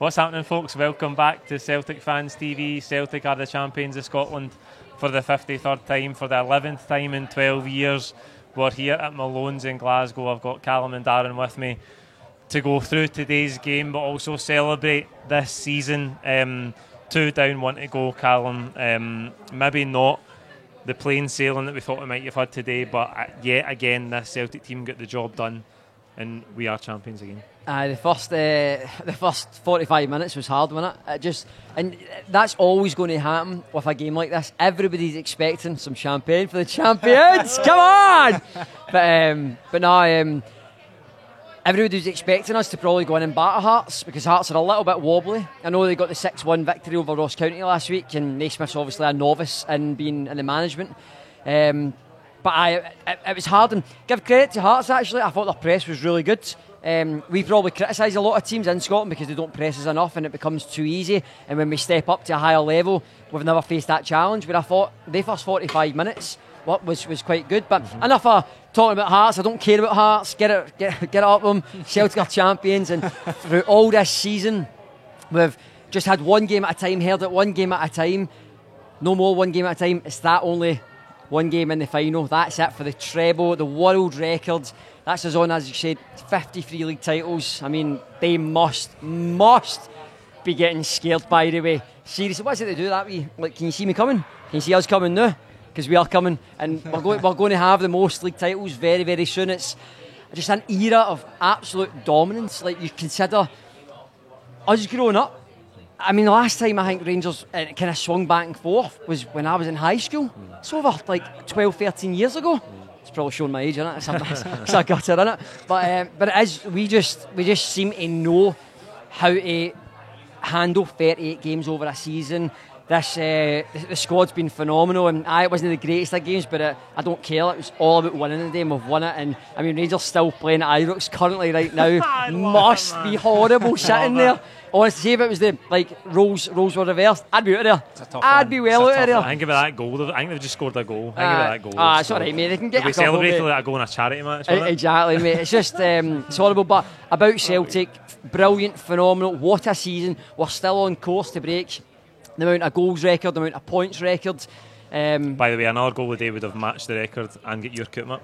What's happening, folks? Welcome back to Celtic Fans TV. Celtic are the champions of Scotland for the 53rd time, for the 11th time in 12 years. We're here at Malone's in Glasgow. I've got Callum and Darren with me to go through today's game, but also celebrate this season. 2 down, 1 to go, Callum. Maybe not the plain sailing that we thought we might have had today, but yet again, this Celtic team got the job done, and we are champions again. The first 45 minutes was hard, wasn't it? And that's always going to happen with a game like this. Everybody's expecting some champagne for the champions. Come on! But no, everybody's expecting us to probably go in and batter Hearts, because Hearts are a little bit wobbly. I know they got the 6-1 victory over Ross County last week, and Naismith's obviously a novice in being in the management. But it was hard, and give credit to Hearts actually. I thought their press was really good. We probably criticise a lot of teams in Scotland because they don't press us enough and it becomes too easy, and when we step up to a higher level we've never faced that challenge. But I thought the first 45 minutes was quite good. But enough of talking about Hearts. I don't care about Hearts. Get it up them. Celtic are champions, and through all this season we've just had one game at a time, held it one game at a time, no more one game at a time. It's that only one game in the final. That's it for the treble, the world record. That's us on, as you said, 53 league titles. I mean, they must be getting scared, by the way. Seriously, what is it they do that way? Like, can you see me coming? Can you see us coming now? Because we are coming, and we're going to have the most league titles very, very soon. It's just an era of absolute dominance. Like, you consider us growing up. I mean, the last time I think Rangers kind of swung back and forth was when I was in high school. It's over like 12, 13 years ago. It's probably showing my age, isn't it? It's a gutter, isn't it? But it is. We just seem to know how to handle 38 games over a season. The squad's been phenomenal, and it wasn't the greatest of games, but I don't care. It was all about winning the game. We've won it, and I mean, Rangers still playing at Ibrox currently right now. Must be horrible sitting there. Honestly, if it was the roles were reversed, I'd be out of there. I'd be well out of there. I think about that goal. I think they've just scored a goal. It's alright, mate. They can get. We celebrated like a goal in a charity match. Exactly, mate. It's just it's horrible. But about Celtic, brilliant, phenomenal. What a season! We're still on course to break the amount of goals record, the amount of points record. By the way, another goal a day would have matched the record and get your cut up.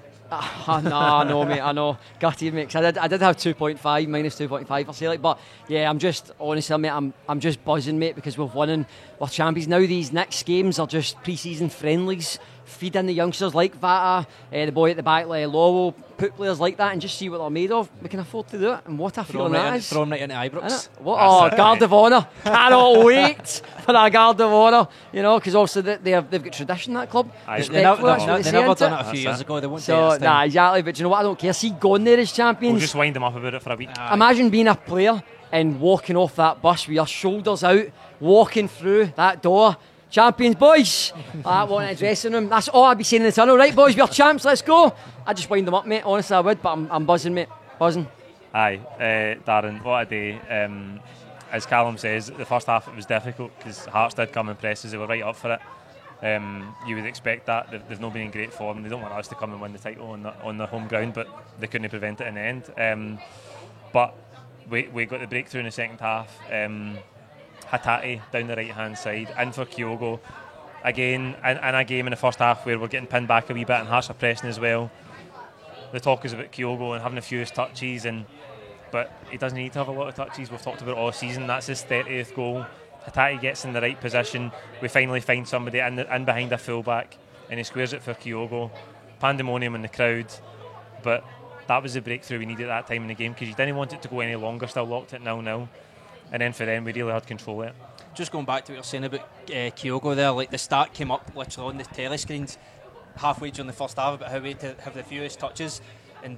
No, mate, I know. Gutted, mate, 'cause I did have 2.5, minus 2.5 for Celtic, but yeah, I'm just, honestly, mate, I'm just buzzing, mate, because we've won and we're champions. Now these next games are just pre-season friendlies, feed in the youngsters like Vata, the boy at the back, like Lowell, put players like that and just see what they're made of. We can afford to do it, and what a feeling that is. Throw them right into Ibrox. Guard of Honour. Cannot wait for that Guard of Honour, because obviously they've got tradition, that club. They never done it a few years ago. They won't do it. Exactly, but you know what, I don't care. See, gone there as champions. We'll just wind them up about it for a week. Imagine being a player and walking off that bus with your shoulders out, walking through that door. Champions, boys! That one in the dressing room. That's all I'd be saying in the tunnel. Right, boys, we're champs, let's go. I'd just wind them up, mate. Honestly, I would, but I'm buzzing, mate. Buzzing. Aye, Darren, what a day. As Callum says, the first half it was difficult because Hearts did come and press us. They were right up for it. You would expect that. They've not been in great form. They don't want us to come and win the title on the home ground, but they couldn't prevent it in the end. But we got the breakthrough in the second half. Hatate down the right hand side, in for Kyogo again in a game in the first half where we're getting pinned back a wee bit and Hearts are pressing as well. The talk is about Kyogo and having a few touches, but he doesn't need to have a lot of touches. We've talked about it all season. That's his 30th goal. Hatate gets in the right position. We finally find somebody in behind a fullback and he squares it for Kyogo. Pandemonium in the crowd, but that was the breakthrough we needed at that time in the game, because you didn't want it to go any longer. Still locked at 0-0. And then for them, we really had control of it. Just going back to what you're saying about Kyogo there, like the start came up literally on the telescreens halfway during the first half about how we had to have the fewest touches, and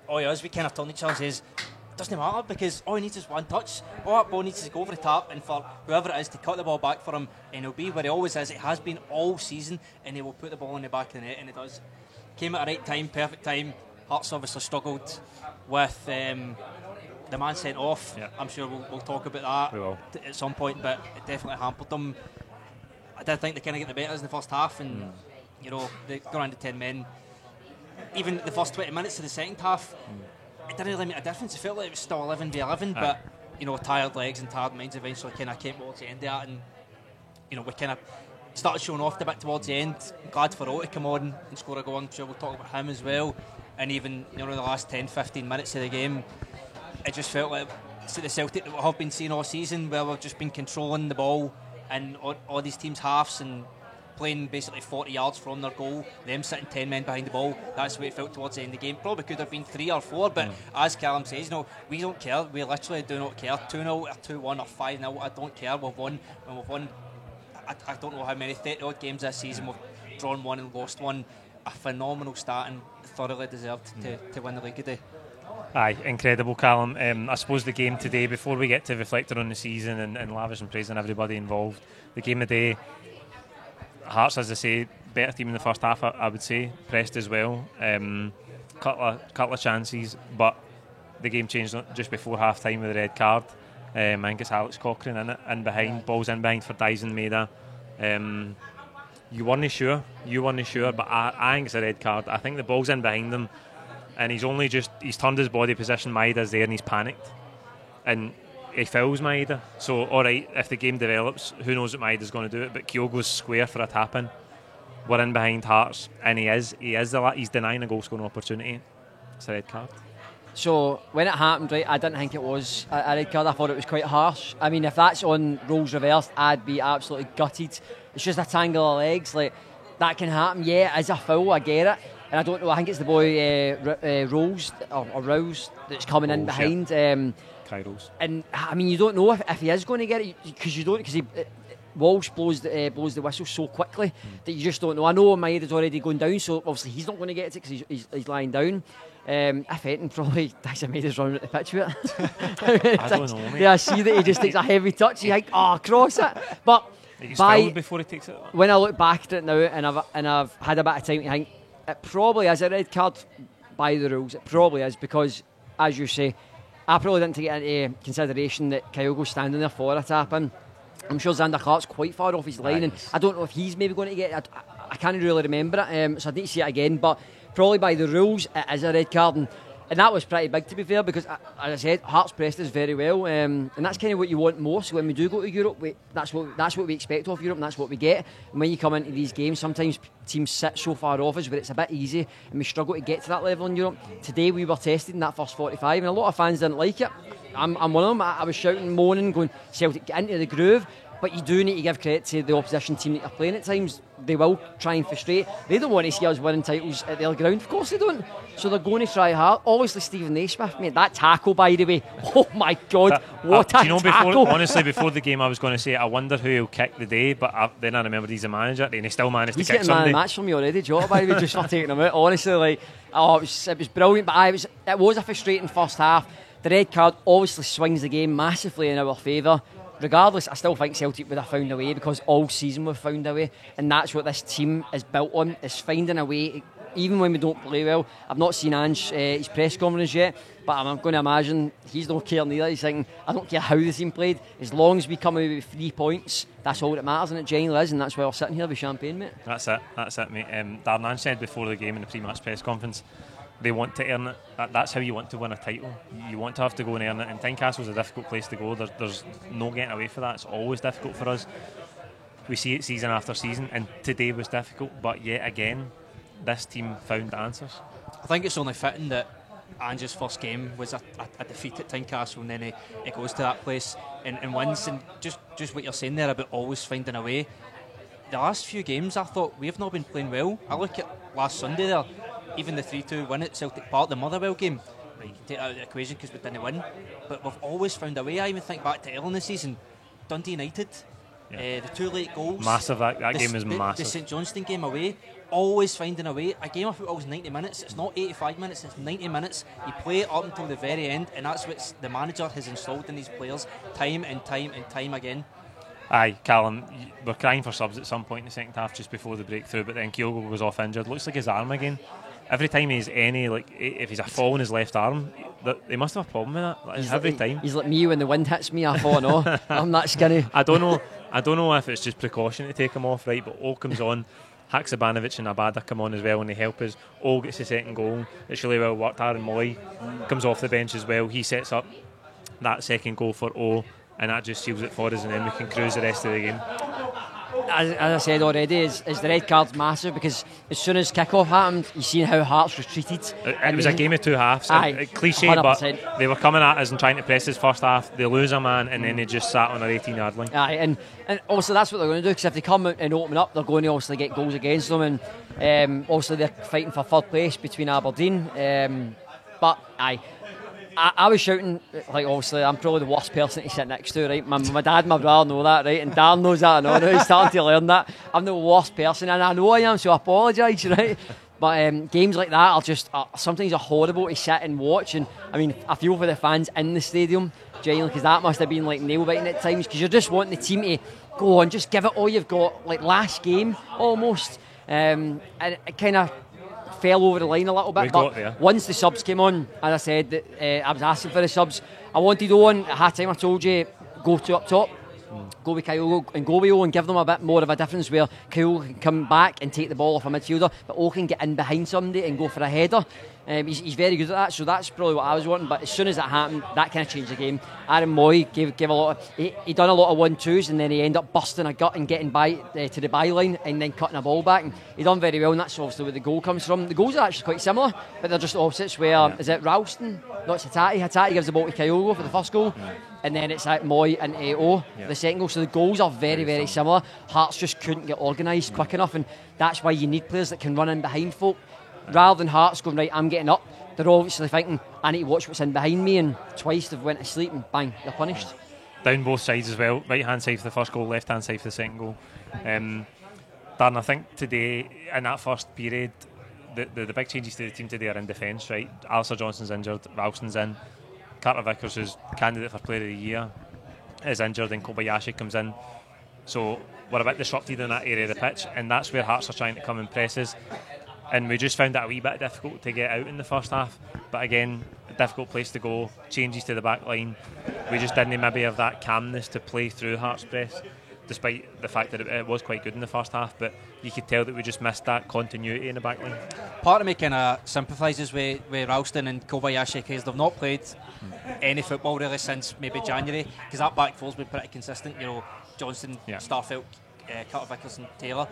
all of us, we kind of turned each other and says, it doesn't matter, because all he needs is one touch. All that ball needs to go over the top and for whoever it is to cut the ball back for him, and he'll be where he always is. It has been all season, and he will put the ball in the back of the net, and it does. Came at the right time, perfect time. Hearts obviously struggled with the man sent off. Yeah. I'm sure we'll talk about that at some point, but it definitely hampered them. I did think they kind of get the better in the first half, and they got around to 10 men. Even the first 20 minutes of the second half, it didn't really make a difference. It felt like it was still 11v11, but tired legs and tired minds eventually kind of came towards the end of that, and we kind of started showing off a bit towards the end. I'm glad for O to come on and score a goal. I'm sure we'll talk about him as well. And even in the last 10-15 minutes of the game, it just felt like the Celtic that we have been seeing all season, where we've just been controlling the ball and all these teams' halves and playing basically 40 yards from their goal, them sitting 10 men behind the ball. That's the way it felt towards the end of the game. Probably could have been 3 or 4, but as Callum says, we don't care. We literally do not care. 2-0 or 2-1 or 5-0, I don't care. We've won. When we've won, I don't know how many 30-odd games this season, we've drawn one and lost one. A phenomenal start and thoroughly deserved to win the league today. Aye, incredible, Callum. I suppose the game today, before we get to reflecting on the season and lavish and praising everybody involved, the game today, Hearts, as I say, better team in the first half, I would say. Pressed as well. Couple of chances, but the game changed just before half time with the red card. I think it's Alex Cochrane in behind, balls in behind for Dyson Maeda. You weren't sure, but I think it's a red card. I think the ball's in behind him, and he's turned his body position. Maeda's there and he's panicked, and he fouls Maeda. So alright, if the game develops, who knows what Maeda's going to do it, but Kyogo's square for a tap in. We're in behind Hearts, and he's denying a goal scoring opportunity. It's a red card. So when it happened, right, I didn't think it was a red card. I thought it was quite harsh. I mean, if that's on roles reversed, I'd be absolutely gutted. It's just a tangle of legs, like that can happen. Yeah, as a foul, I get it. And I don't know. I think it's the boy Rose or Rouse that's coming in behind. Kairos. And I mean, you don't know if he is going to get it because Walsh blows the whistle so quickly that you just don't know. I know Maeda's already going down, so obviously he's not going to get it because he's lying down. If anything, probably Dyson Maeda's running at the pitch with it. I don't know, mate. Yeah, I see that he just takes a heavy touch. You think, cross it. But he's fouled before he takes it. When I look back at it now, and I've had a bit of time to think, it probably is a red card by the rules. It probably is because, as you say, I probably didn't take it into consideration that Kyogo's standing there for a tap in. I'm sure Zander Clark's quite far off his line, and I don't know if he's maybe going to get it. I can't really remember it, so I need to see it again. But probably by the rules, it is a red card, and that was pretty big, to be fair, because as I said, Hearts pressed us very well, and that's kind of what you want most. When we do go to Europe, that's what we expect of Europe, and that's what we get. And when you come into these games, sometimes teams sit so far off us where it's a bit easy, and we struggle to get to that level in Europe. Today we were tested in that first 45, and a lot of fans didn't like it. I'm one of them. I was shouting, moaning, going, Celtic, get into the groove. But you do need to give credit to the opposition team that you're playing at times. They will try and frustrate. They don't want to see us winning titles at their ground. Of course they don't. So they're going to try hard. Obviously, Stephen Naismith, mate, that tackle, by the way. Oh my God, what a tackle. Honestly, before the game, I was going to say, I wonder who will kick the day. But then I remembered he's a manager, and he still managed to kick somebody. He's getting man of the match for me already, Jota, by the way, just for taking him out. Honestly, it was brilliant. But it was a frustrating first half. The red card obviously swings the game massively in our favour. Regardless, I still think Celtic would have found a way because all season we've found a way, and that's what this team is built on, is finding a way, even when we don't play well. I've not seen Ange, his press conference yet, but I'm going to imagine he's not care neither. He's thinking, I don't care how the team played, as long as we come away with 3 points, that's all that matters, and it genuinely is, and that's why we're sitting here with champagne, mate. That's it, mate. Darren Ange said before the game in the pre-match press conference, they want to earn it. That's how you want to win a title. You want to have to go and earn it. And Tynecastle's a difficult place to go. There's no getting away from that. It's always difficult for us. We see it season after season, and today was difficult. But yet again, this team found answers. I think it's only fitting that Ange's first game was a defeat at Tynecastle, and then he goes to that place and wins. And just what you're saying there about always finding a way. The last few games, I thought we have not been playing well. I look at last Sunday there. Even the 3-2 win at Celtic Park, the Motherwell game, you can take that out of the equation because we didn't win, but we've always found a way. I even think back to early in the season, Dundee United, the 2 late goals, massive. That game is massive. The St Johnstone game away, always finding a way. A game of football is 90 minutes. It's not 85 minutes. It's 90 minutes. You play it up until the very end, and that's what the manager has installed in these players time and time and time again. Aye, Callum, we're crying for subs at some point in the second half just before the breakthrough, but then Kyogo goes off injured. Looks like his arm again. Every time he's if he's a fall in his left arm, they must have a problem with that. Every time. He's like me when the wind hits me. I thought, no, I'm that skinny. I don't know if it's just precaution to take him off, right? But O comes on, Haksabanovic and Abada come on as well, and they help us. O gets the second goal. It's really well worked. Aaron Moy comes off the bench as well. He sets up that second goal for O, and that just seals it for us, and then we can cruise the rest of the game. As I said already, is the red card's massive, because as soon as kick-off happened, you seen how Hearts was treated. It was a game of two halves. Aye, Cliche, 100%. but they were coming at us and trying to press us first half. They lose a man, and then they just sat on our 18-yard line. Aye, and also that's what they're going to do, because if they come out and open up, they're going to obviously get goals against them, and obviously they're fighting for third place between Aberdeen. But aye, I was shouting, like, obviously I'm probably the worst person to sit next to, right? My dad and my brother know that, right? And Dan knows that, I know. He's starting to learn that. I'm the worst person, and I know I am, so I apologise, right? But games like that are just sometimes are horrible to sit and watch. And I mean, I feel for the fans in the stadium, genuinely, because that must have been like nail biting at times, because you're just wanting the team to go on, just give it all you've got, like last game almost. And it kind of fell over the line a little bit, but once the subs came on, as I said, I was asking for the subs. I wanted Owen at half time. I told you, go to up top, go with Kyogo and go with O, and give them a bit more of a difference, where Kyogo can come back and take the ball off a midfielder, but O can get in behind somebody and go for a header. He's very good at that, so that's probably what I was wanting. But as soon as that happened, that kind of changed the game. Aaron Moy gave a lot of, he done a lot of 1-2s, and then he ended up busting a gut and getting by to the byline and then cutting a ball back, and he done very well, and that's obviously where the goal comes from. The goals are actually quite similar, but they're just opposites, where is it Ralston? No, it's Hatate gives the ball to Kyogo for the first goal, and then it's Moy and O for the second goal. So the goals are very, very similar. Hearts just couldn't get organised quick enough, and that's why you need players that can run in behind folk. Rather than Hearts going, right, I'm getting up, they're obviously thinking, I need to watch what's in behind me, and twice they've went to sleep and bang, they're punished. Down both sides as well, right hand side for the first goal, left hand side for the second goal. Darren, I think today, in that first period, the big changes to the team today are in defence, right? Alistair Johnson's injured, Ralston's in, Carter Vickers, who's candidate for Player of the Year, is injured, and Kobayashi comes in. So we're a bit disrupted in that area of the pitch, and that's where Hearts are trying to come and presses. And we just found that a wee bit difficult to get out in the first half. But again, a difficult place to go, changes to the back line. We just didn't maybe have that calmness to play through Hearts' press, despite the fact that it was quite good in the first half. But you could tell that we just missed that continuity in the back line. Part of me kind of sympathises with Ralston and Kobayashi, because they've not played any football really since maybe January, because that back four's been pretty consistent. You know, Johnson, Starfelt, Carter Vickers and Taylor.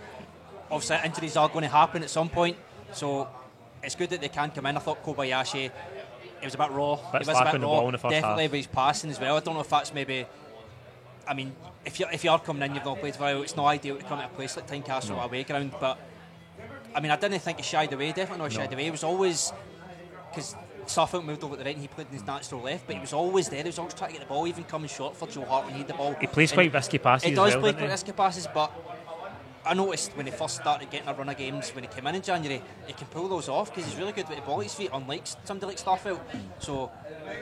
Obviously injuries are going to happen at some point, so it's good that they can come in. I thought Kobayashi, it was a bit raw. It was a bit raw, definitely with his passing as well. I don't know if that's maybe, I mean, if you are coming in, you've not played for a while, it's not ideal to come to a place like Tynecastle away ground, but I mean, I didn't think he shied away, definitely not shied away. It was always, because Starfelt moved over to the right and he played in his natural left, but he was always there. He was always trying to get the ball, even coming short for Joe Hart when he had the ball. He plays quite risky passes. He does play quite risky passes, but I noticed when he first started getting a run of games when he came in January, he can pull those off because he's really good with the ball at his feet, unlike somebody like Starfelt. So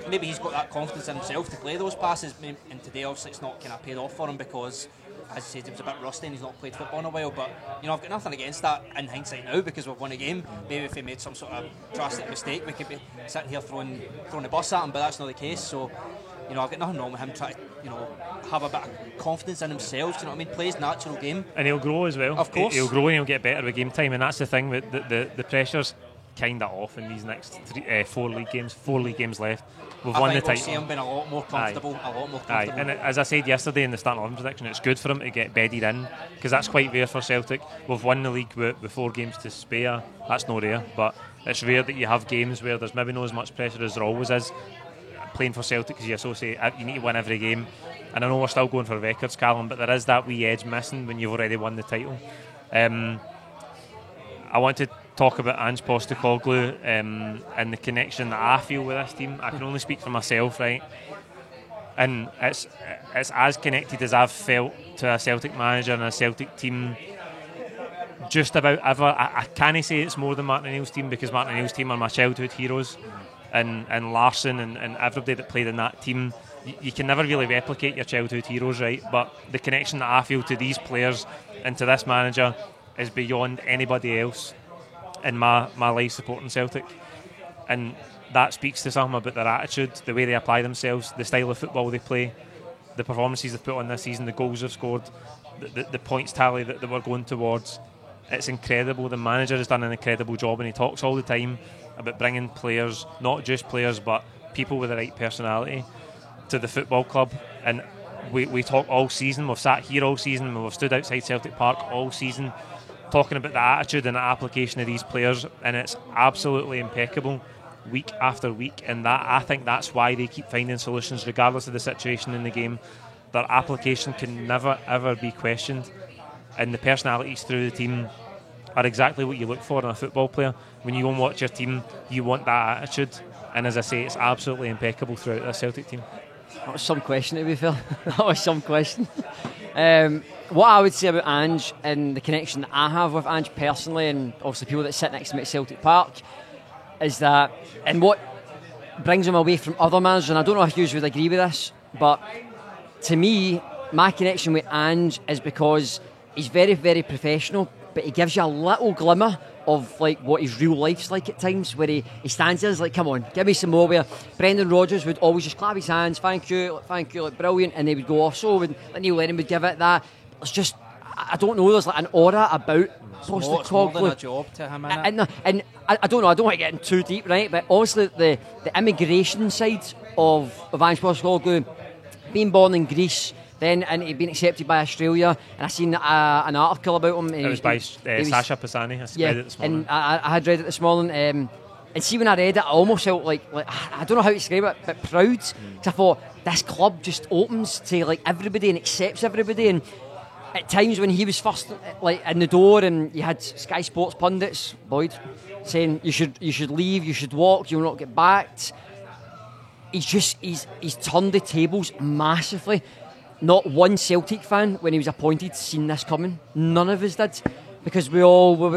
maybe he's got that confidence in himself to play those passes, and today obviously it's not kind of paid off for him because, as I said, he was a bit rusty and he's not played football in a while. But you know, I've got nothing against that in hindsight now, because we've won a game. Maybe if he made some sort of drastic mistake, we could be sitting here throwing the bus at him, but that's not the case. So you know, I've got nothing wrong with him trying to, you know, have a bit of confidence in himself. Do you know what I mean? Play his natural game, and he'll grow as well. Of course, he'll grow and he'll get better with game time, and that's the thing. With the pressure's kind of off in these next 4 league games. 4 league games left. We've won the title. I think we'll see him being a lot more comfortable. And as I said yesterday in the starting 11 prediction, it's good for him to get bedded in, because that's quite rare for Celtic. We've won the league with 4 games to spare. That's no rare, but it's rare that you have games where there's maybe not as much pressure as there always is playing for Celtic, because you associate you need to win every game. And I know we're still going for records, Callum, but there is that wee edge missing when you've already won the title. I want to talk about Ange Postecoglou and the connection that I feel with this team. I can only speak for myself, right? And it's as connected as I've felt to a Celtic manager and a Celtic team just about ever. I can't say it's more than Martin O'Neill's team, because Martin O'Neill's team are my childhood heroes, and Larsson and everybody that played in that team. You can never really replicate your childhood heroes, right? But the connection that I feel to these players and to this manager is beyond anybody else in my life supporting Celtic. And that speaks to something about their attitude, the way they apply themselves, the style of football they play, the performances they've put on this season, the goals they've scored, the points tally that we're going towards. It's incredible. The manager has done an incredible job, and he talks all the time about bringing players, not just players, but people with the right personality. to the football club, and we talk all season. We've sat here all season. We've stood outside Celtic Park all season, talking about the attitude and the application of these players, and it's absolutely impeccable week after week. And that, I think that's why they keep finding solutions regardless of the situation in the game. Their application can never ever be questioned, and the personalities through the team are exactly what you look for in a football player. When you go and watch your team, you want that attitude, and as I say, it's absolutely impeccable throughout the Celtic team. That was some question, to be fair. That was some question. What I would say about Ange and the connection that I have with Ange personally, and also people that sit next to me at Celtic Park, is that, and what brings him away from other managers, and I don't know if you would agree with this, but to me, my connection with Ange is because he's very, very professional, but he gives you a little glimmer of like what his real life's like at times, where he stands there and is like, come on, give me some more. Where Brendan Rodgers would always just clap his hands, thank you, like brilliant, and they would go off. So would Neil Lennon would give it that. It's just, I don't know, there's like an aura about It's more than a job to him, and I don't know, I don't want to get in too deep, right? But obviously the immigration side of Ange Postecoglou, being born in Greece, then and he'd been accepted by Australia, and I seen an article about him. It was by Sasha Pisani. I read it this morning. And I had read it this morning. And see, when I read it, I almost felt like I don't know how to describe it, but proud. Because I thought this club just opens to like everybody and accepts everybody. And at times when he was first like in the door, and you had Sky Sports pundits, Boyd, saying you should leave, you should walk, you'll not get backed. He's turned the tables massively. Not one Celtic fan, when he was appointed, seen this coming. None of us did, because we were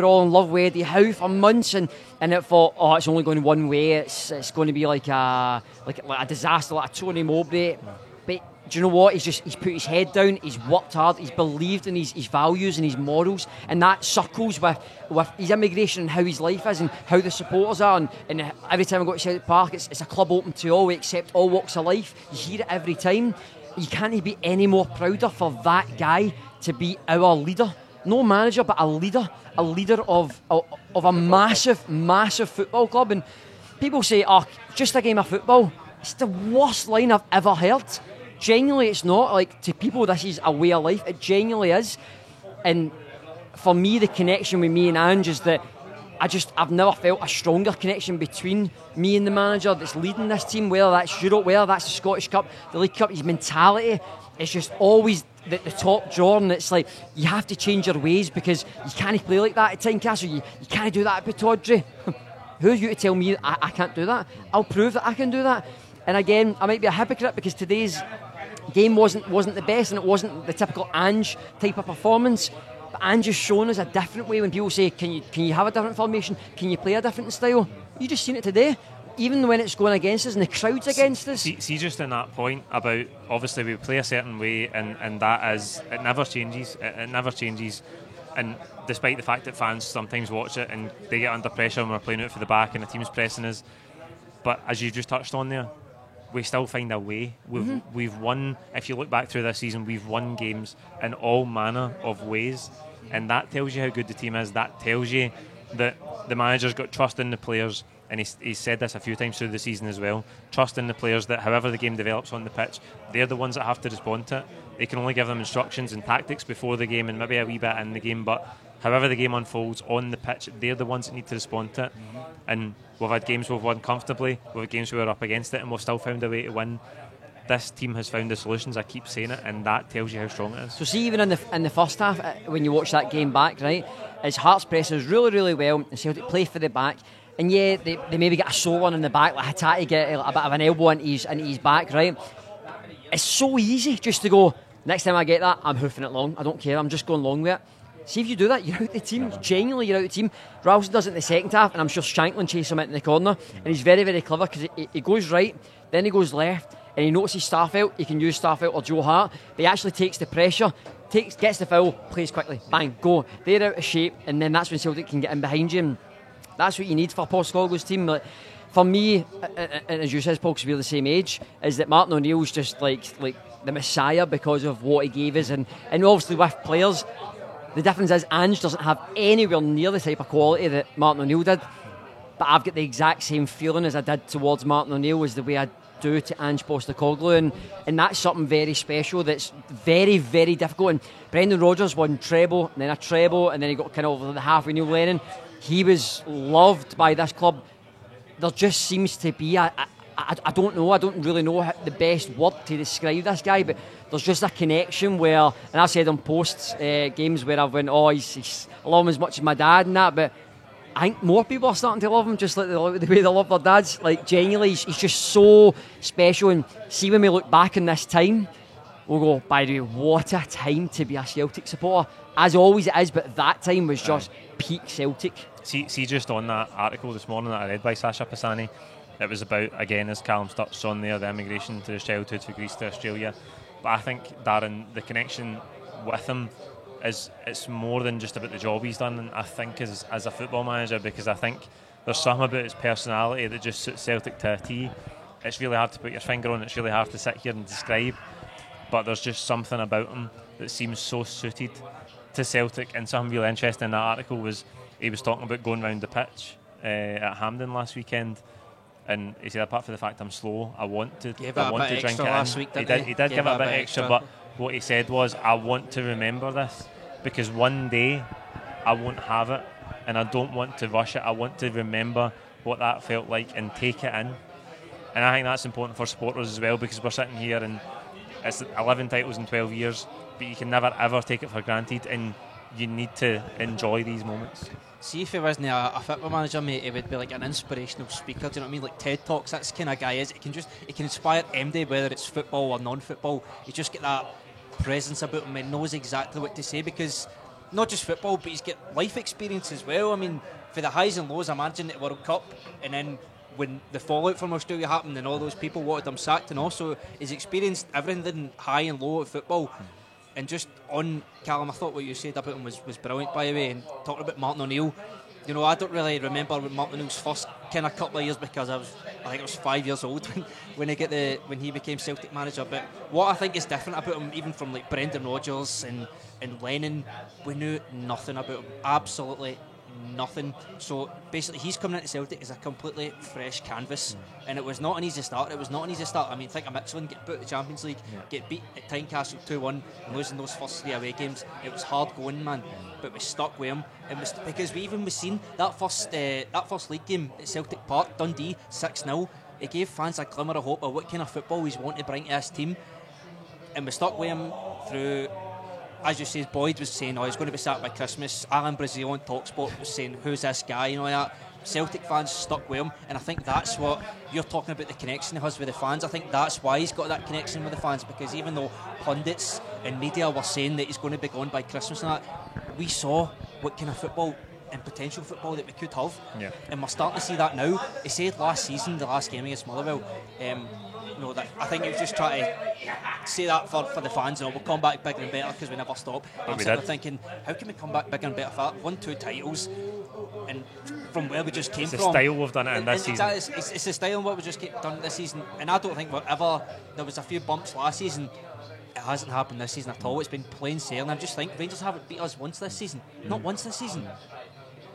all in love with Eddie Howe for months, and it thought, oh, it's only going one way. It's going to be like a disaster, like a Tony Mowbray. But do you know what? He's put his head down. He's worked hard. He's believed in his values and his morals, and that circles with his immigration and how his life is and how the supporters are. And every time I go to Celtic Park, it's a club open to all. We accept all walks of life. You hear it every time. You can't be any more prouder for that guy to be our leader. No manager, but a leader of a massive, massive football club. And people say, oh, just a game of football. It's the worst line I've ever heard. Genuinely, it's not. Like, to people, this is a way of life. It genuinely is. And for me, the connection with me and Ange is that I've never felt a stronger connection between me and the manager that's leading this team, whether that's Europe, whether that's the Scottish Cup, the League Cup. His mentality is just always the top drawer, and it's like you have to change your ways, because you can't play like that at Tynecastle. You can't do that at Pittodrie. Who are you to tell me I can't do that? I'll prove that I can do that. And again, I might be a hypocrite, because today's game wasn't the best, and it wasn't the typical Ange type of performance. But Ange has shown us a different way. When people say, can you have a different formation? Can you play a different style? You just seen it today. Even when it's going against us and the crowd's against us. See, just in that point about, obviously we play a certain way, and that is, it never changes. It never changes. And despite the fact that fans sometimes watch it and they get under pressure when we're playing out for the back and the team's pressing us. But as you just touched on there, we still find a way. We've won, if you look back through this season, we've won games in all manner of ways, and that tells you how good the team is. That tells you that the manager's got trust in the players, and he's said this a few times through the season as well, trust in the players that however the game develops on the pitch, they're the ones that have to respond to it. They can only give them instructions and tactics before the game and maybe a wee bit in the game, but however the game unfolds on the pitch, they're the ones that need to respond to it. And we've had games we've won comfortably, we've had games we were up against it and we've still found a way to win. This team has found the solutions, I keep saying it, and that tells you how strong it is. So see, even in the first half, when you watch that game back, right, his Hearts presses really, really well, and Celtic play for the back, and yeah, they maybe get a sore one in the back, like Hatate get a bit of an elbow into his back, right? It's so easy just to go, next time I get that, I'm hoofing it long, I don't care, I'm just going long with it. See, if you do that, you're out the team. Genuinely, you're out the team. Ralston does it in the second half, and I'm sure Shanklin chases him out in the corner, and he's very, very clever, because he goes right, then he goes left, and he notices Starfelt. He can use Starfelt or Joe Hart, but he actually takes the pressure, gets the foul, plays quickly, bang, go. They're out of shape, and then that's when Celtic can get in behind you, and that's what you need for Postecoglou's team. Like, for me, and as you said, Paul, because we're the same age, is that Martin O'Neill's just like the messiah because of what he gave us, and obviously with players. The difference is Ange doesn't have anywhere near the type of quality that Martin O'Neill did, but I've got the exact same feeling as I did towards Martin O'Neill as the way I do to Ange Postecoglou, and that's something very special that's very, very difficult. And Brendan Rodgers won treble, and then a treble, and then he got kind of over the half with Neil Lennon. He was loved by this club. There just seems to be I don't know, I don't really know the best word to describe this guy, but there's just a connection where, and I've said on posts games where I've went, I love him as much as my dad and that, but I think more people are starting to love him just like the way they love their dads. Like, genuinely, he's just so special. And see, when we look back on this time, we'll go, by the way, what a time to be a Celtic supporter. As always it is, but that time was just peak Celtic. See, just on that article this morning that I read by Sasha Pisani, it was about, again, as Callum touched on there, the immigration to his childhood for Greece to Australia. But I think, Darren, the connection with him it's more than just about the job he's done, I think, as a football manager, because I think there's something about his personality that just suits Celtic to a T. It's really hard to put your finger on, it's really hard to sit here and describe, but there's just something about him that seems so suited to Celtic. And something really interesting in that article was he was talking about going round the pitch at Hampden last weekend, and he said, apart from the fact I'm slow, I want to drink it last in. Week, He did give it a bit extra, but what he said was, I want to remember this, because one day I won't have it, and I don't want to rush it. I want to remember what that felt like and take it in. And I think that's important for supporters as well, because we're sitting here and it's 11 titles in 12 years, but you can never ever take it for granted, and you need to enjoy these moments. See, if he wasn't a football manager, mate, he would be like an inspirational speaker. Do you know what I mean? Like TED Talks, that's the kind of guy he is. He can inspire MD, whether it's football or non-football. You just get that presence about him and knows exactly what to say, because not just football, but he's got life experience as well. I mean, for the highs and lows, imagine at the World Cup, and then when the fallout from Australia happened and all those people wanted him sacked, and also he's experienced everything high and low of football. And just on Callum, I thought what you said about him was brilliant, by the way. And talking about Martin O'Neill, you know, I don't really remember Martin O'Neill's first kind of couple of years, because I think I was 5 years old when he became Celtic manager. But what I think is different about him, even from like Brendan Rodgers and Lennon, we knew nothing about him, absolutely nothing. So basically, he's coming into Celtic as a completely fresh canvas, and it was not an easy start. I mean, think of Michelin, get put the Champions League, get beat at Tynecastle 2-1, and losing those first 3 away games. It was hard going, man, but we stuck with him. It was because we seen that first league game at Celtic Park, Dundee, 6-0. It gave fans a glimmer of hope of what kind of football he's wanting to bring to this team, and we stuck with him through. As you say, Boyd was saying, he's going to be sacked by Christmas. Alan Brazil on TalkSport was saying, who's this guy? You know, that. Celtic fans stuck with him, and I think that's what you're talking about, the connection he has with the fans. I think that's why he's got that connection with the fans, because even though pundits and media were saying that he's going to be gone by Christmas and that, we saw what kind of football and potential football that we could have, and we're starting to see that now. He said last season, the last game against Motherwell, that I think he was just trying to say that for the fans. We'll come back bigger and better because we never stop. I'm sitting there thinking, how can we come back bigger and better for that? 1-2 titles, and from where we just came from. It's the style we've done it in this season. It's the style of what we just done this season, and I don't think there was a few bumps last season. It hasn't happened this season at all. It's been plain sailing. I just think Rangers haven't beat us once this season. Not once this season.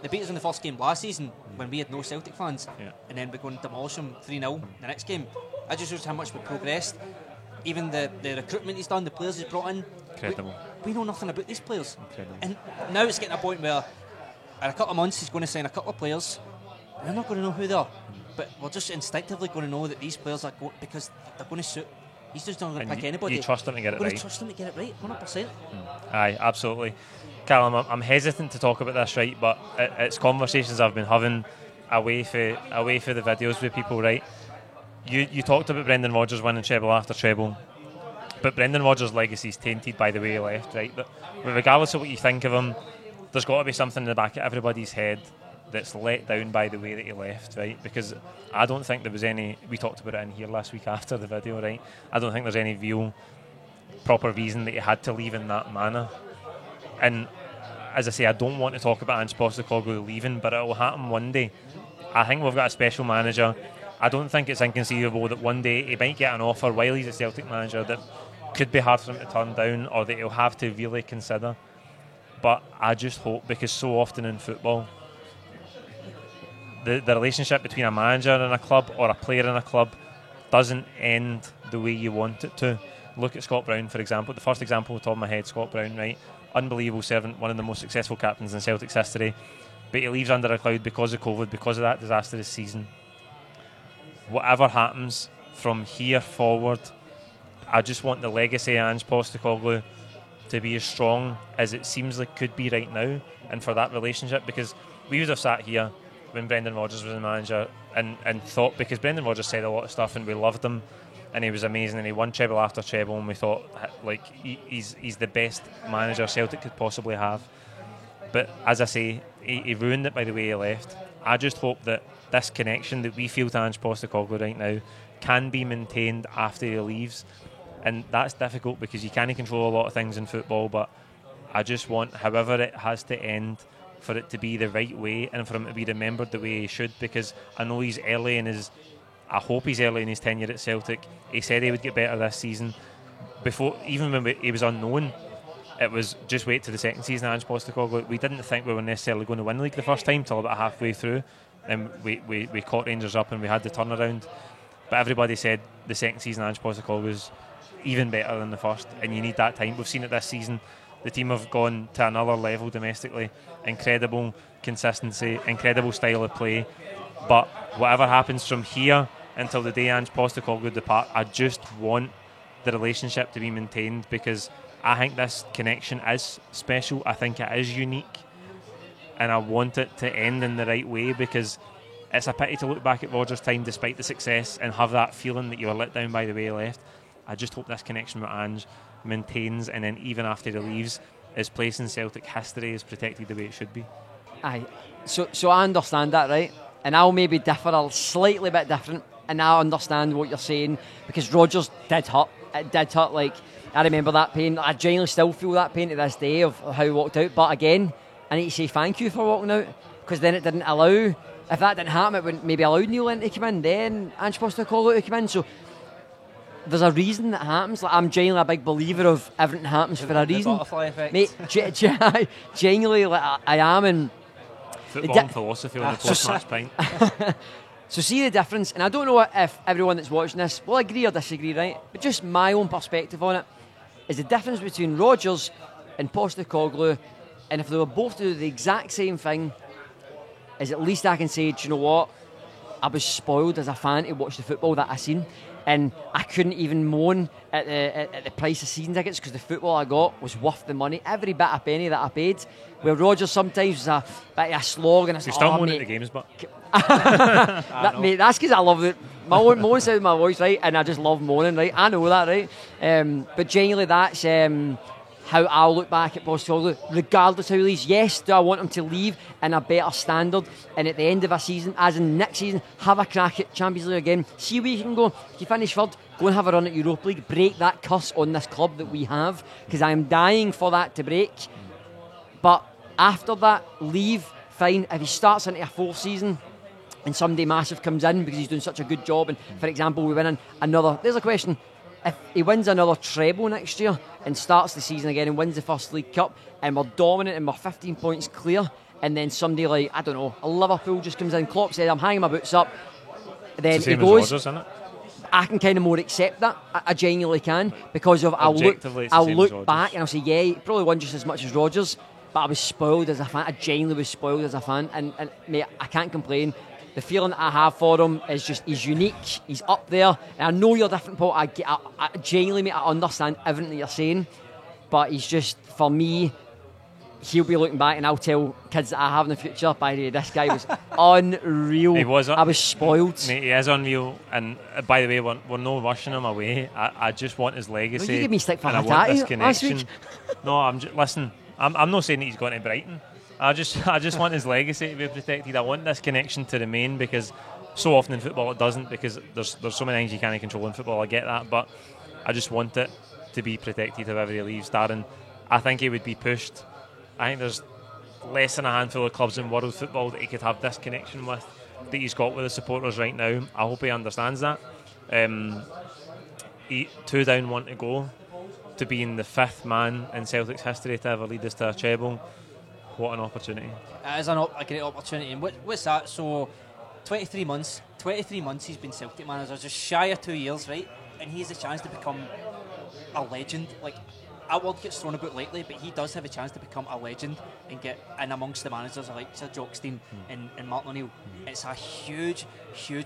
They beat us in the first game last season when we had no Celtic fans, and then we're going to demolish them 3-0 the next game. That just shows how much we progressed. Even the recruitment he's done, the players he's brought in. Incredible. We know nothing about these players. Incredible. And now it's getting to a point where in a couple of months he's going to sign a couple of players. We're not going to know who they are, but we're just instinctively going to know that these players are because they're going to suit. He's just not going to pick anybody. You trust him to get it right. Trust him to get it right, 100%. Aye, absolutely. Callum, I'm hesitant to talk about this, right? But it's conversations I've been having away for the videos with people, right? You talked about Brendan Rodgers winning treble after treble, but Brendan Rodgers' legacy is tainted by the way he left, right? But regardless of what you think of him, there's got to be something in the back of everybody's head that's let down by the way that he left, right? Because I don't think there was any. We talked about it in here last week after the video, right? I don't think there's any real proper reason that he had to leave in that manner. And as I say, I don't want to talk about Ange Postecoglou leaving, but it will happen one day. I think we've got a special manager. I don't think it's inconceivable that one day he might get an offer while he's a Celtic manager that could be hard for him to turn down, or that he'll have to really consider. But I just hope, because so often in football, the relationship between a manager and a club or a player in a club doesn't end the way you want it to. Look at Scott Brown, for example. The first example off the top of my head, Scott Brown, right? Unbelievable servant, one of the most successful captains in Celtic's history. But he leaves under a cloud because of COVID, because of that disastrous season. Whatever happens from here forward, I just want the legacy of Ange Postecoglou to be as strong as it seems like could be right now, and for that relationship, because we would have sat here when Brendan Rodgers was the manager and thought, because Brendan Rodgers said a lot of stuff and we loved him and he was amazing and he won treble after treble, and we thought, like, he's the best manager Celtic could possibly have. But as I say, he ruined it by the way he left. I just hope that this connection that we feel to Ange Postecoglou right now can be maintained after he leaves, and that's difficult because you can't control a lot of things in football, but I just want, however it has to end, for it to be the right way and for him to be remembered the way he should, because I know he's early in his, I hope he's early in his tenure at Celtic. He said he would get better this season. Before, even when he was unknown, it was just wait to the second season of Ange Postecoglou. We didn't think we were necessarily going to win the league the first time till about halfway through, and we caught Rangers up and we had the turnaround. But everybody said the second season of Ange Postecoglou was even better than the first, and you need that time. We've seen it this season. The team have gone to another level domestically. Incredible consistency, incredible style of play. But whatever happens from here until the day Ange Postecoglou depart, I just want the relationship to be maintained, because I think this connection is special. I think it is unique, and I want it to end in the right way, because it's a pity to look back at Rodgers' time despite the success and have that feeling that you were let down by the way he left. I just hope this connection with Ange maintains, and then even after he leaves, his place in Celtic history is protected the way it should be. Aye. So I understand that, right? And I'll maybe differ a slightly bit different, and I understand what you're saying, because Rodgers did hurt. It did hurt. Like, I remember that pain. I genuinely still feel that pain to this day of how he walked out. But again, I need to say thank you for walking out, because then it didn't allow, if that didn't happen, it wouldn't maybe allow Neil Lennon to come in, then Ange Postecoglou to come in. So there's a reason that happens. Like, I'm genuinely a big believer of everything happens for a reason. The butterfly effect. Mate, genuinely, like, I am. And football and philosophy on the post-match pint. So see the difference, and I don't know if everyone that's watching this will agree or disagree, right? But just my own perspective on it is the difference between Rodgers and Postecoglou, and if they were both to do the exact same thing, is at least I can say, do you know what? I was spoiled as a fan to watch the football that I seen, and I couldn't even moan at the price of season tickets, because the football I got was worth the money, every bit of penny that I paid. Where Rodgers sometimes was a bit of a slog, and I said, You're still moaning at the games, but mate, that's because I love it. Moan sounds my voice, right? And I just love moaning, right? I know that, right? But genuinely, that's how I'll look back at Postecoglou, regardless how he leaves. Yes, do I want him to leave in a better standard, and at the end of a season, as in next season, have a crack at Champions League again, see where you can go. If you finish third, go and have a run at Europa League, break that curse on this club that we have, because I am dying for that to break. But after that, leave, fine. If he starts into a fourth season and somebody massive comes in because he's doing such a good job, and for example, we win another, there's a question, if he wins another treble next year and starts the season again and wins the first League Cup, and we're dominant and we're 15 points clear, and then somebody like, I don't know, a Liverpool just comes in, Klopp says, I'm hanging my boots up, then it's the same he goes, as Rodgers, isn't it? I can kind of more accept that. I genuinely can, because of I'll look back and I'll say, yeah, he probably won just as much as Rodgers, but I was spoiled as a fan. I genuinely was spoiled as a fan, and mate, I can't complain. The feeling that I have for him is just, he's unique, he's up there, and I know you're different, Paul. I genuinely, mate, I understand everything that you're saying, but he's just, for me, he'll be looking back, and I'll tell kids that I have in the future, by the way, this guy was unreal. He was. I was spoiled. Mate, he is unreal, and by the way, we're no rushing him away. I just want his legacy. Well, you gave me stick for and I want this connection. No, listen, I'm not saying that he's going to Brighton. I just want his legacy to be protected. I want this connection to remain, because so often in football it doesn't, because there's so many things you can't control in football. I get that, but I just want it to be protected however he leaves. Darren, I think he would be pushed. I think there's less than a handful of clubs in world football that he could have this connection with that he's got with the supporters right now. I hope he understands that. 2 down, 1 to go, to being the 5th man in Celtic's history to ever lead us to a treble. What an opportunity. It is a great opportunity. And what's that? So 23 months he's been Celtic manager, just shy of 2 years, right? And he has a chance to become a legend. Like, that word gets thrown about lately, but he does have a chance to become a legend and get in amongst the managers like Sir Jockstein and Martin O'Neill. It's a huge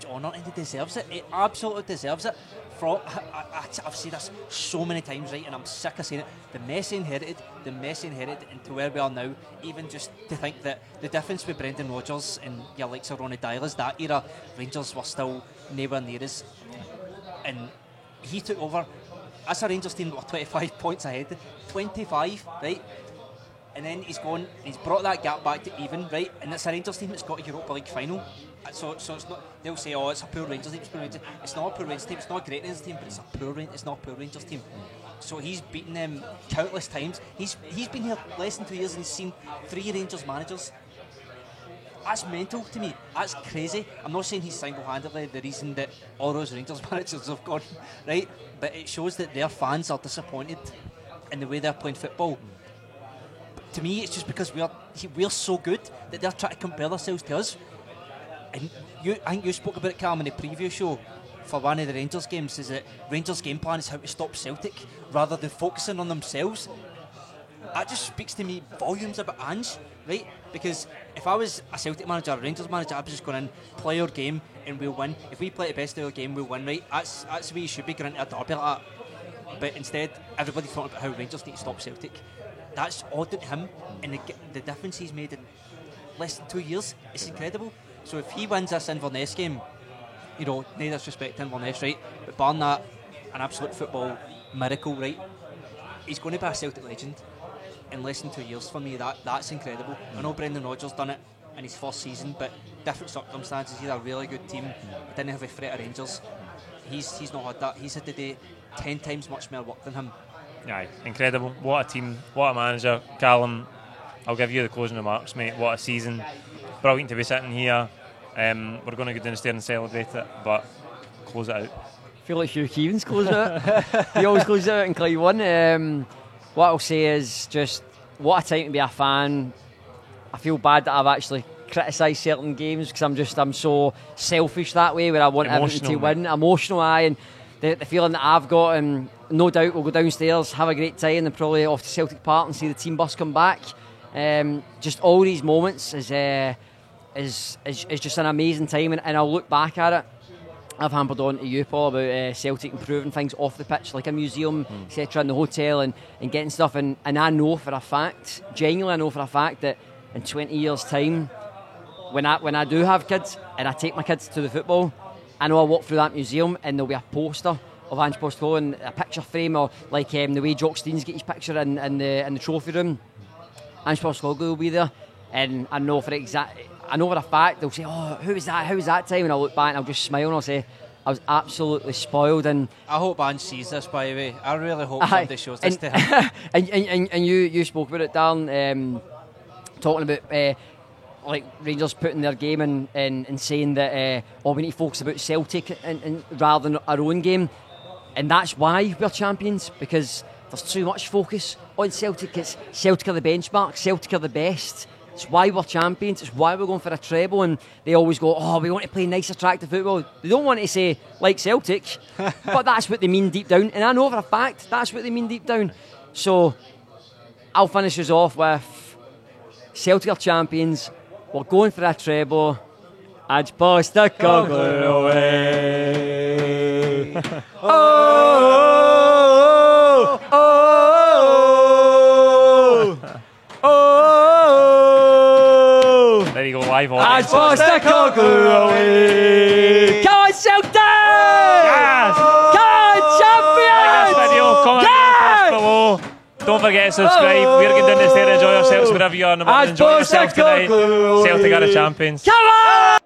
honour, and he deserves it. He absolutely deserves it. I've said this so many times, right, and I'm sick of saying it. The mess he inherited, and to where we are now, even just to think that the difference with Brendan Rodgers and your likes of Ronnie Dyer is that era, Rangers were still nowhere near us. And he took over. That's a Rangers team that were 25 points ahead. 25, right? And then he's gone, he's brought that gap back to even, right? And it's a Rangers team that's got a Europa League final. So it's not, they'll say, oh, it's a poor Rangers team, it's not a poor Rangers team, it's not a great Rangers team, but it's not a poor Rangers team. So he's beaten them countless times. He's been here less than 2 years and he's seen 3 Rangers managers. That's mental to me. That's crazy. I'm not saying he's single-handedly the reason that all those Rangers managers have gone, right? But it shows that their fans are disappointed in the way they're playing football. But to me, it's just because we're so good that they're trying to compare themselves to us. And I think you spoke about it, Callum, in the preview show for one of the Rangers games, is that Rangers' game plan is how to stop Celtic rather than focusing on themselves. That just speaks to me volumes about Ange, right? Because if I was a Celtic manager or a Rangers manager, I'd be just going in, play our game and we'll win. If we play the best of our game, we'll win, right? That's the way you should be going into a derby like that. But instead, everybody's talking about how Rangers need to stop Celtic. That's odd to him, and the difference he's made in less than 2 years is incredible. So if he wins this Inverness game, you know, no disrespect to Inverness, right? But barring that, an absolute football miracle, right? He's going to be a Celtic legend. In less than 2 years for me, that's incredible. I know Brendan Rodgers done it in his first season, but different circumstances. He had a really good team, didn't have a threat of Rangers. He's not had that. He's had to do 10 times much more work than him. Aye, incredible. What a team, what a manager. Callum, I'll give you the closing remarks, mate. What a season. Brilliant to be sitting here. We're going to go downstairs and celebrate it, but close it out. I feel like Hugh Keevins closed it out. He always closes it out in Clyde 1. What I'll say is just what a time to be a fan. I feel bad that I've actually criticised certain games because I'm so selfish that way, where I want everything to win. Emotional, and the feeling that I've got, and no doubt we'll go downstairs, have a great time, and probably off to Celtic Park and see the team bus come back. Just all these moments is just an amazing time, and I'll look back at it. I've hampered on to you, Paul, about Celtic improving things off the pitch, like a museum, etc., in the hotel, and getting stuff. And I know for a fact, genuinely I know for a fact, that in 20 years' time, when I do have kids and I take my kids to the football, I know I'll walk through that museum and there'll be a poster of Ange Postecoglou, a picture frame, or like the way Jock Stein's get his picture in the trophy room. Ange Postecoglou will be there, and I know for a fact they'll say, oh, who was that? How was that time? And I'll look back and I'll just smile and I'll say, I was absolutely spoiled. And I hope Ange sees this, by the way. I really hope somebody shows this to him. and you spoke about it, Darren, talking about like Rangers putting their game in and saying that we need to focus about Celtic and rather than our own game. And that's why we're champions, because there's too much focus on Celtic. It's Celtic are the benchmark, Celtic are the best. It's why we're champions. It's why we're going for a treble. And they always go, oh, we want to play nice, attractive football. They don't want to say, like Celtic, but that's what they mean deep down. And I know for a fact that's what they mean deep down. So I'll finish us off with Celtic are champions. We're going for a treble. Ange Postecoglou away. Oh, oh, oh, oh. There you go, live on. Ange Postecoglou away. Come on, Celtic! Yes! Come on, champions! Like this video, comment below. Don't forget to subscribe. We're going down the stairs and enjoy ourselves wherever you are in the world. Enjoy yourself tonight. Celtic are the champions. Come on!